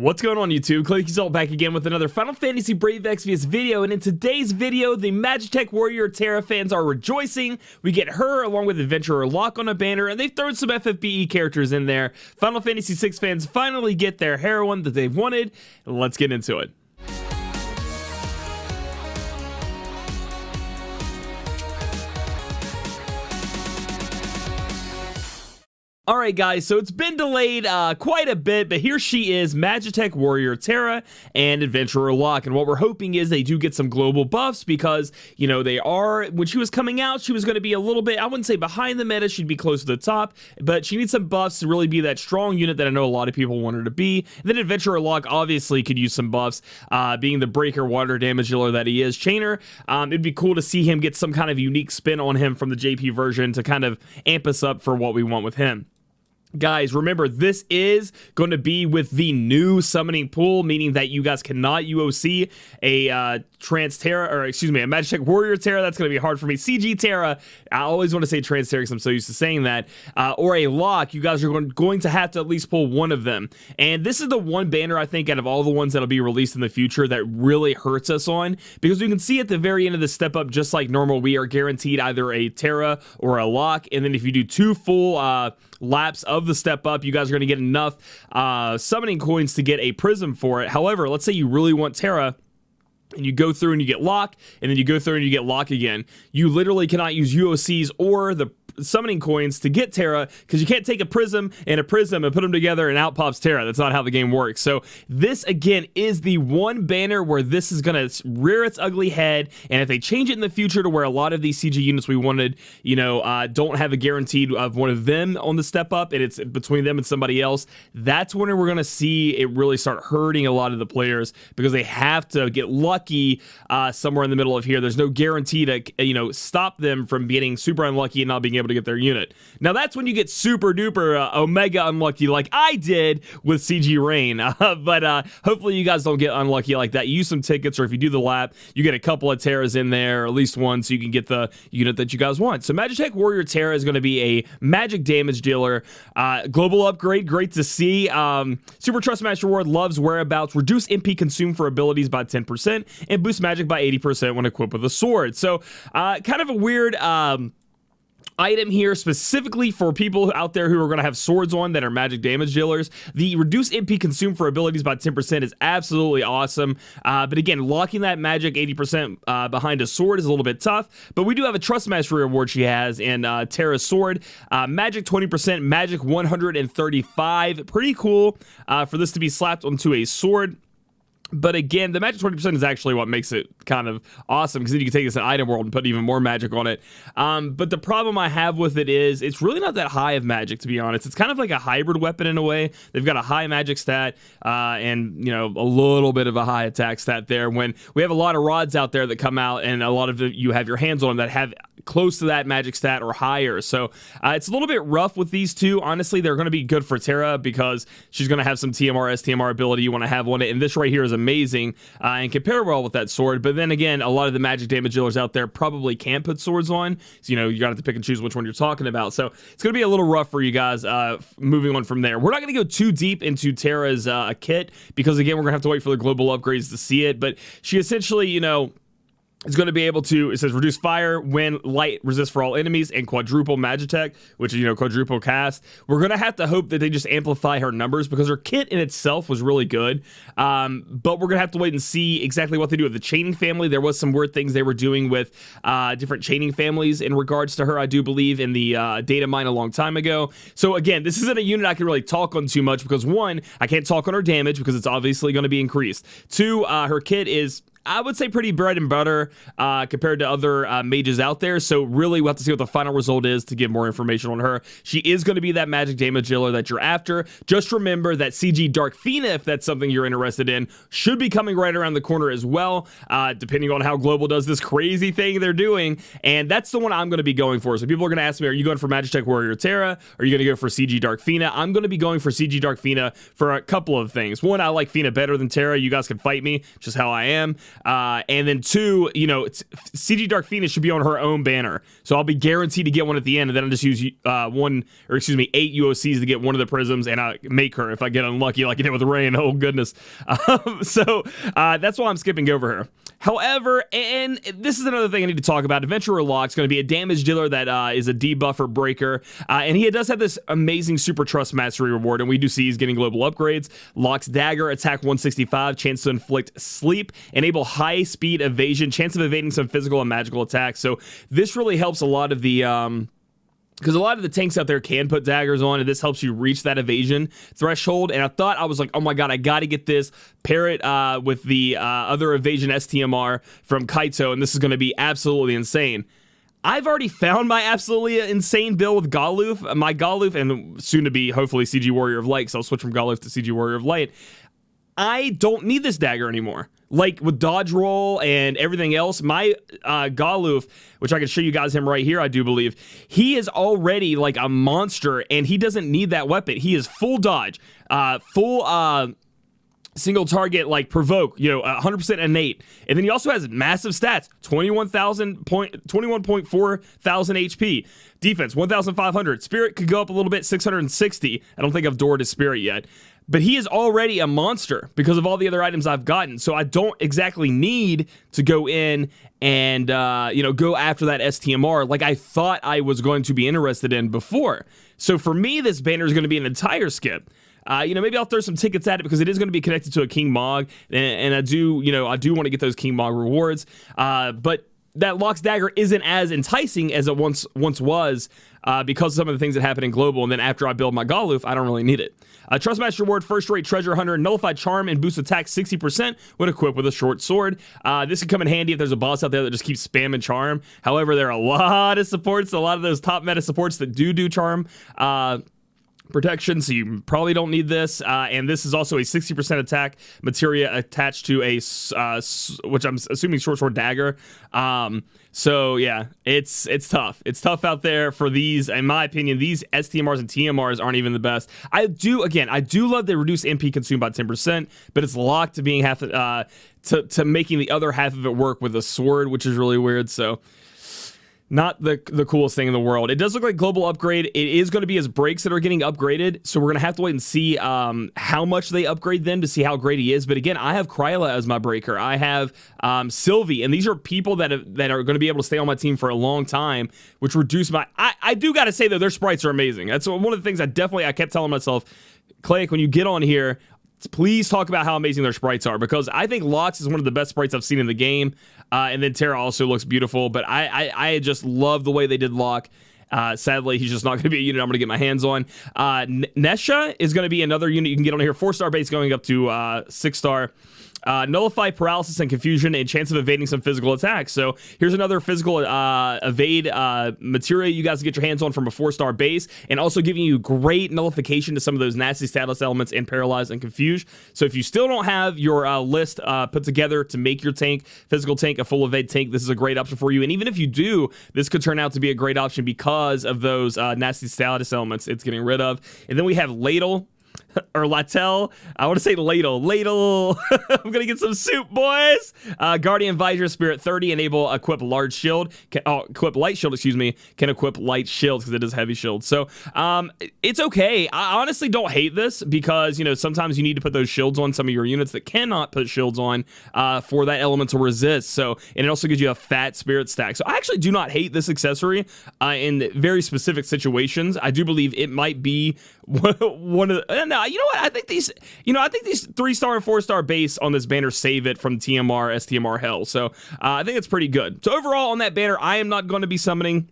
What's going on, YouTube? Claic Yuzolt back again with another Final Fantasy Brave Exvius video, and in today's video, the Magitek Warrior Terra fans are rejoicing. We get her along with Adventurer Locke on a banner, and they've thrown some FFBE characters in there. Final Fantasy VI fans finally get their heroine that they've wanted. Let's get into it. Alright guys, so it's been delayed quite a bit, but here she is, Magitek Warrior Terra and Adventurer Locke, and what we're hoping is they do get some global buffs because, you know, they are, when she was coming out, she was going to be a little bit, I wouldn't say behind the meta, she'd be close to the top, but she needs some buffs to really be that strong unit that I know a lot of people want her to be. And then Adventurer Locke obviously could use some buffs, being the breaker water damage dealer that he is. Chainer, it'd be cool to see him get some kind of unique spin on him from the JP version to kind of amp us up for what we want with him. Guys, remember, this is going to be with the new summoning pool, meaning that you guys cannot UOC a a Magitek Warrior Terra. That's going to be hard for me. CG Terra, I always want to say Trans Terra because I'm so used to saying that, or a Locke. You guys are going to have to at least pull one of them. And this is the one banner, I think, out of all the ones that'll be released in the future that really hurts us on, because we can see at the very end of the step up, just like normal, we are guaranteed either a Terra or a Locke. And then if you do two full laps of the step up, you guys are going to get enough summoning coins to get a prism for it. However, let's say you really want Terra and you go through and you get Locke, and then you go through and you get Locke again. You literally cannot use UOCs or the summoning coins to get Terra, because you can't take a prism and put them together and out pops Terra. That's not how the game works. So this again is the one banner where this is gonna rear its ugly head, and if they change it in the future to where a lot of these CG units we wanted, you know, don't have a guaranteed of one of them on the step up, and it's between them and somebody else, that's when we're gonna see it really start hurting a lot of the players, because they have to get lucky somewhere in the middle of here. There's no guarantee to, you know, stop them from getting super unlucky and not being able to get their unit. Now that's when you get super duper omega unlucky like I did with CG Rain, but hopefully you guys don't get unlucky like that. You use some tickets, or if you do the lap, you get a couple of Terras in there, or at least one, so you can get the unit that you guys want. So Magitek Warrior Terra is going to be a magic damage dealer, global upgrade, great to see. Super Trust Master Reward loves whereabouts, reduce MP consumed for abilities by 10%, and boost magic by 80% when equipped with a sword. So kind of a weird item here specifically for people out there who are going to have swords on that are magic damage dealers. The reduced MP consumed for abilities by 10% is absolutely awesome, but again, locking that magic 80% behind a sword is a little bit tough, but we do have a Trust Mastery reward she has in Terra's sword. Magic 20%, magic 135, pretty cool for this to be slapped onto a sword. But again, the magic 20% is actually what makes it kind of awesome, because then you can take this in item world and put even more magic on it. But the problem I have with it is it's really not that high of magic, to be honest. It's kind of like a hybrid weapon in a way. They've got a high magic stat and, you know, a little bit of a high attack stat there, when we have a lot of rods out there that come out, and a lot of you have your hands on them that have close to that magic stat or higher. So it's a little bit rough with these two. Honestly, they're going to be good for Terra because she's going to have some TMR, STMR ability you want to have on it, and this right here is amazing and compare well with that sword. But then again, a lot of the magic damage dealers out there probably can't put swords on, so you know, you got to pick and choose which one you're talking about. So it's going to be a little rough for you guys moving on from there. We're not going to go too deep into Terra's kit, because again, we're going to have to wait for the global upgrades to see it, but she essentially, you know, it's going to be able to, it says reduce fire, wind, light, resist for all enemies, and quadruple Magitek, which is, you know, quadruple cast. We're going to have to hope that they just amplify her numbers, because her kit in itself was really good. But we're going to have to wait and see exactly what they do with the chaining family. There was some weird things they were doing with different chaining families in regards to her, I do believe, in the data mine a long time ago. So again, this isn't a unit I can really talk on too much, because one, I can't talk on her damage because it's obviously going to be increased. Two, her kit is, I would say, pretty bread and butter compared to other mages out there. So really, we'll have to see what the final result is to get more information on her. She is going to be that magic damage dealer that you're after. Just remember that CG Dark Fina, if that's something you're interested in, should be coming right around the corner as well, depending on how Global does this crazy thing they're doing. And that's the one I'm going to be going for. So people are going to ask me, are you going for Magitek Warrior Terra? Or are you going to go for CG Dark Fina? I'm going to be going for CG Dark Fina for a couple of things. One, I like Fina better than Terra. You guys can fight me, just how I am. And then 2, you know, CG Dark Phoenix should be on her own banner. So I'll be guaranteed to get one at the end, and then I'll just use 8 UOCs to get one of the prisms, and I make her if I get unlucky like I did with Rain. Oh, goodness. So that's why I'm skipping over her. However, and this is another thing I need to talk about, Adventurer Locke is going to be a damage dealer that is a debuffer breaker, and he does have this amazing Super Trust Mastery reward, and we do see he's getting global upgrades. Locke's Dagger, attack 165, chance to inflict sleep, enable high speed evasion, chance of evading some physical and magical attacks. So this really helps a lot of the because a lot of the tanks out there can put daggers on, and this helps you reach that evasion threshold. And I was like, oh my god, I gotta get this, pair it with the other evasion STMR from Kaito, and this is going to be absolutely insane. I've already found my absolutely insane build with Galuf, my Galuf, and soon to be hopefully CG Warrior of Light, so I'll switch from Galuf to CG Warrior of Light. I don't need this dagger anymore. Like with dodge roll and everything else, my Galuf, which I can show you guys him right here, I do believe, he is already like a monster, and he doesn't need that weapon. He is full dodge, full single target, like provoke, you know, 100% innate. And then he also has massive stats, 21.4 thousand HP. Defense, 1,500. Spirit could go up a little bit, 660. I don't think I've doored his spirit yet. But he is already a monster because of all the other items I've gotten. So I don't exactly need to go in and, you know, go after that STMR like I thought I was going to be interested in before. So for me, this banner is going to be an entire skip. You know, maybe I'll throw some tickets at it because it is going to be connected to a King Mog. And I do want to get those King Mog rewards. But that Locke's Dagger isn't as enticing as it once was because of some of the things that happen in Global. And then after I build my Galuf, I don't really need it. Trust Master Reward, First Rate Treasure Hunter, Nullified Charm, and boost attack 60% when equipped with a short sword. This can come in handy if there's a boss out there that just keeps spamming Charm. However, there are a lot of supports, a lot of those top meta supports that do Charm protection, so you probably don't need this. And this is also a 60% attack materia attached to a which I'm assuming short sword dagger. So yeah, it's tough. It's tough out there for these. In my opinion, these STMRs and TMRs aren't even the best. I do love the reduced MP consumed by 10%, but it's locked to being half to making the other half of it work with a sword, which is really weird. So not the coolest thing in the world. It does look like global upgrade. It is going to be his breaks that are getting upgraded, so we're going to have to wait and see how much they upgrade them to see how great he is. But again, I have Kryla as my breaker. I have Sylvie, and these are people that are going to be able to stay on my team for a long time, which reduce my... I do got to say, though, their sprites are amazing. That's one of the things I kept telling myself, Claic, when you get on here, please talk about how amazing their sprites are, because I think Locke's is one of the best sprites I've seen in the game. And then Terra also looks beautiful, but I just love the way they did Locke. Sadly, he's just not going to be a unit I'm going to get my hands on. Nesha is going to be another unit you can get on here. 4-star base going up to 6-star. Nullify paralysis and confusion and chance of evading some physical attacks. So here's another physical evade materia you guys get your hands on from a 4-star base, and also giving you great nullification to some of those nasty status elements and paralyze and confuse. So if you still don't have your list put together to make your tank, physical tank, a full evade tank, this is a great option for you. And even if you do, this could turn out to be a great option because of those nasty status elements it's getting rid of. And then we have Ladle. Or Latel. I want to say Ladle. I'm going to get some soup, boys. Guardian Visor, Spirit 30, enable equip large shield. Equip light shield, excuse me. Can equip light shield because it is heavy shield. So it's okay. I honestly don't hate this because, you know, sometimes you need to put those shields on some of your units that cannot put shields on for that elemental resist. So, and it also gives you a fat spirit stack. So I actually do not hate this accessory in very specific situations. I do believe it might be one of the... No, you know what? I think these 3-star and 4-star base on this banner save it from TMR, STMR hell. So I think it's pretty good. So overall on that banner, I am not going to be summoning.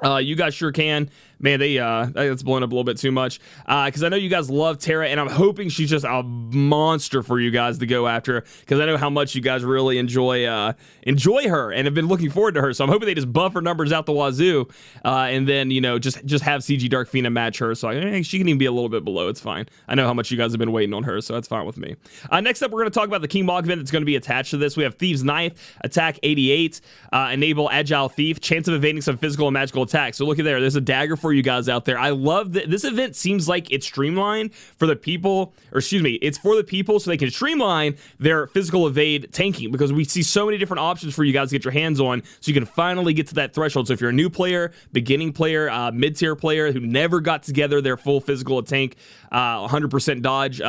You guys sure can. Man, that's blowing up a little bit too much. Because I know you guys love Terra, and I'm hoping she's just a monster for you guys to go after. Because I know how much you guys really enjoy her and have been looking forward to her. So I'm hoping they just buff her numbers out the wazoo, and then just have CG Dark Phoenix match her. So she can even be a little bit below. It's fine. I know how much you guys have been waiting on her, so that's fine with me. Next up, we're going to talk about the King Mog event that's going to be attached to this. We have Thieves Knife, attack 88, enable Agile Thief, chance of evading some physical and magical attacks. So look at there. There's a dagger for for you guys out there. I love that this event seems like it's streamlined for the people, or excuse me, it's for the people so they can streamline their physical evade tanking, because we see so many different options for you guys to get your hands on, so you can finally get to that threshold. So if you're a new player, beginning player, mid-tier player who never got together their full physical tank, 100% dodge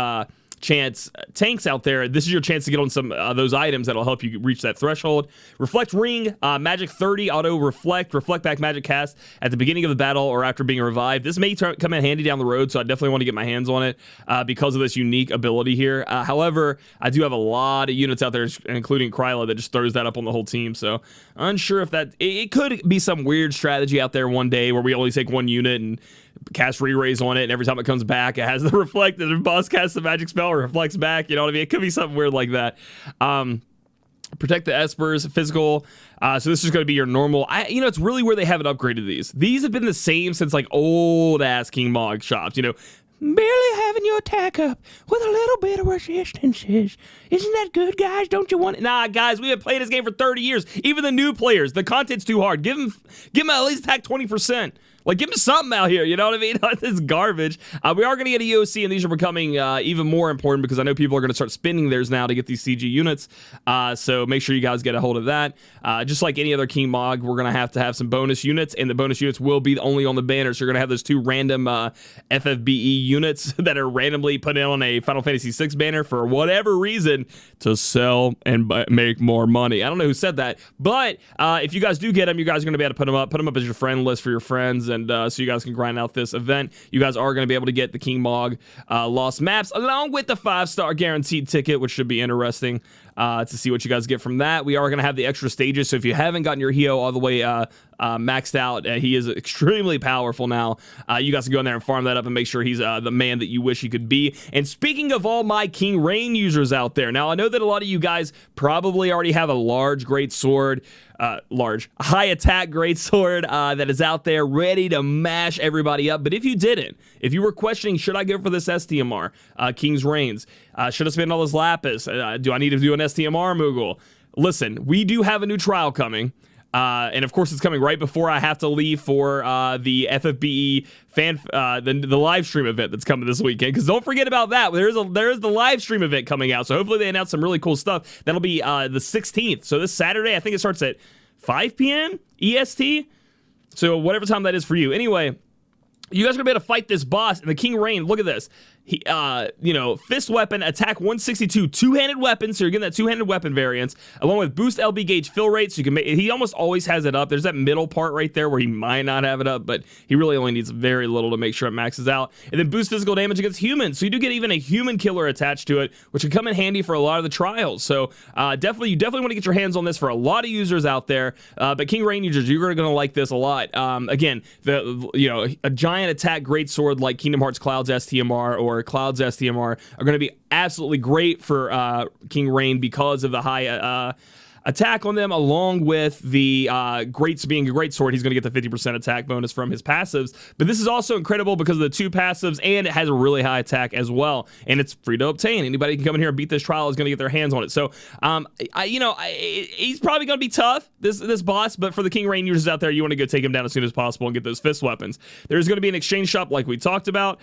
chance tanks out there, this is your chance to get on some of those items that'll help you reach that threshold. Reflect ring, magic 30 auto reflect back magic cast at the beginning of the battle or after being revived. This may come in handy down the road, so I definitely want to get my hands on it because of this unique ability here. However, I do have a lot of units out there, including Kryla, that just throws that up on the whole team, so unsure if that, it could be some weird strategy out there one day where we only take one unit and cast re-raise on it, and every time it comes back, it has the reflect, and the boss casts the magic spell, reflects back, you know what I mean? It could be something weird like that. Protect the Espers, physical. So this is going to be your normal. You know, it's really where they haven't upgraded these. These have been the same since like old-ass King Mog shops, you know. Barely having your attack up with a little bit of resistances. Isn't that good, guys? Don't you want it? Nah, guys, we have played this game for 30 years. Even the new players, the content's too hard. Give them at least attack 20%. Like, give them something out here, you know what I mean? This is garbage. We are going to get a EOC, and these are becoming even more important because I know people are going to start spending theirs now to get these CG units. So make sure you guys get a hold of that. Just like any other King Mog, we're going to have some bonus units, and the bonus units will be only on the banner. So you're going to have those 2 random FFBE units that are randomly put in on a Final Fantasy VI banner for whatever reason to sell and make more money. I don't know who said that, but if you guys do get them, you guys are going to be able to put them up as your friend list for your friends, and so you guys can grind out this event. You guys are going to be able to get the King Mog Lost Maps along with the 5-star guaranteed ticket, which should be interesting to see what you guys get from that. We are going to have the extra stages, so if you haven't gotten your Heo all the way maxed out, he is extremely powerful now. You guys can go in there and farm that up and make sure he's the man that you wish he could be. And speaking of all my King Rain users out there, now I know that a lot of you guys probably already have a large great sword, high attack great sword that is out there ready to mash everybody up. But if you didn't, if you were questioning, should I go for this STMR, King's Reigns, should I spend all this Lapis, do I need to do an STMR Moogle? Listen, we do have a new trial coming. And of course, it's coming right before I have to leave for the FFBE the live stream event that's coming this weekend. Because don't forget about that. There is the live stream event coming out. So hopefully they announce some really cool stuff. That'll be the 16th. So this Saturday, I think it starts at 5 p.m. EST. So whatever time that is for you. Anyway, you guys are gonna be able to fight this boss, and the King Rain. Look at this. He, you know, fist weapon, attack 162, two-handed weapon, so you're getting that two-handed weapon variance, along with boost LB gauge fill rate, so you can make, he almost always has it up. There's that middle part right there where he might not have it up, but he really only needs very little to make sure it maxes out. And then boost physical damage against humans, so you do get even a human killer attached to it, which can come in handy for a lot of the trials. So you definitely want to get your hands on this for a lot of users out there. But King Rain users, you're gonna like this a lot. Again, a giant attack greatsword like Kingdom Hearts Cloud's STMR or Cloud's STMR are going to be absolutely great for King Rain because of the high attack on them, along with the being a great sword. He's going to get the 50% attack bonus from his passives. But this is also incredible because of the 2 passives, and it has a really high attack as well, and it's free to obtain. Anybody can come in here and beat this trial is going to get their hands on it. So he's probably going to be tough, this boss, but for the King Rain users out there, you want to go take him down as soon as possible and get those fist weapons. There's going to be an exchange shop like we talked about.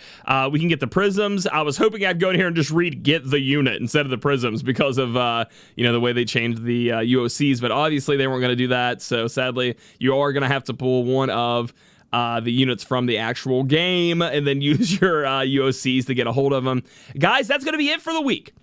We can get the prisms. I was hoping I'd go in here and just read get the unit instead of the prisms because of the way they changed the UOCs, but obviously they weren't going to do that, so sadly you are going to have to pull one of the units from the actual game and then use your UOCs to get a hold of them. Guys, that's going to be it for the week.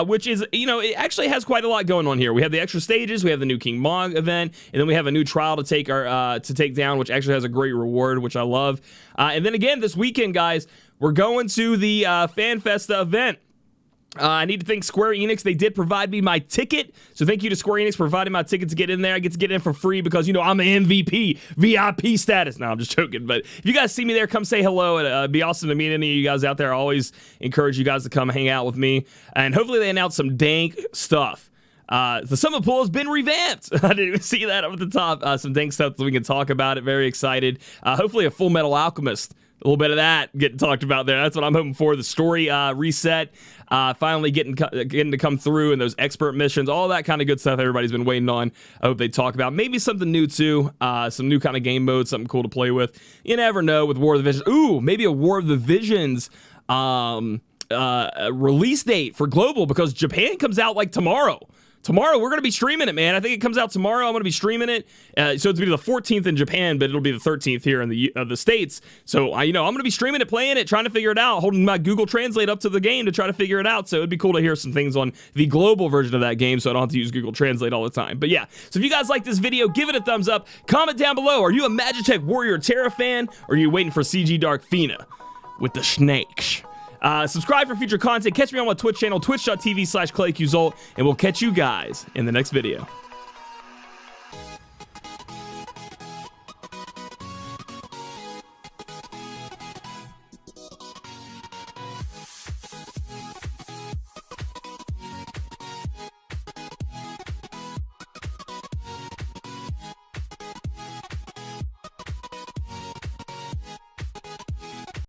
Which is, it actually has quite a lot going on here. We have the extra stages, we have the new King Mog event, and then we have a new trial to take down, which actually has a great reward, which I love. And then again, this weekend, guys, we're going to the Fan Festa event. I need to thank Square Enix. They did provide me my ticket. So thank you to Square Enix for providing my ticket to get in there. I get to get in for free because, I'm an MVP, VIP status. No, I'm just joking. But if you guys see me there, come say hello. It'd be awesome to meet any of you guys out there. I always encourage you guys to come hang out with me. And hopefully they announce some dank stuff. The Summit Pool has been revamped. I didn't even see that up at the top. Some dank stuff that we can talk about it. Very excited. Hopefully a Full Metal Alchemist little bit of that getting talked about there. That's what I'm hoping for. The story reset, finally getting to come through, and those expert missions, all that kind of good stuff everybody's been waiting on. I hope they talk about maybe something new too, some new kind of game mode, something cool to play with. You never know with War of the Visions. Ooh, maybe a War of the Visions release date for global, because Japan comes out like tomorrow. Tomorrow, we're going to be streaming it, man. I think it comes out tomorrow. I'm going to be streaming it. So it's going to be the 14th in Japan, but it'll be the 13th here in the States. So, I'm going to be streaming it, playing it, trying to figure it out, holding my Google Translate up to the game to try to figure it out. So it'd be cool to hear some things on the global version of that game, so I don't have to use Google Translate all the time. But yeah, so if you guys like this video, give it a thumbs up. Comment down below. Are you a Magitek Warrior Terra fan, or are you waiting for CG Dark Fina with the snakes? Subscribe for future content. Catch me on my Twitch channel, twitch.tv/Claic Yuzolt, and we'll catch you guys in the next video.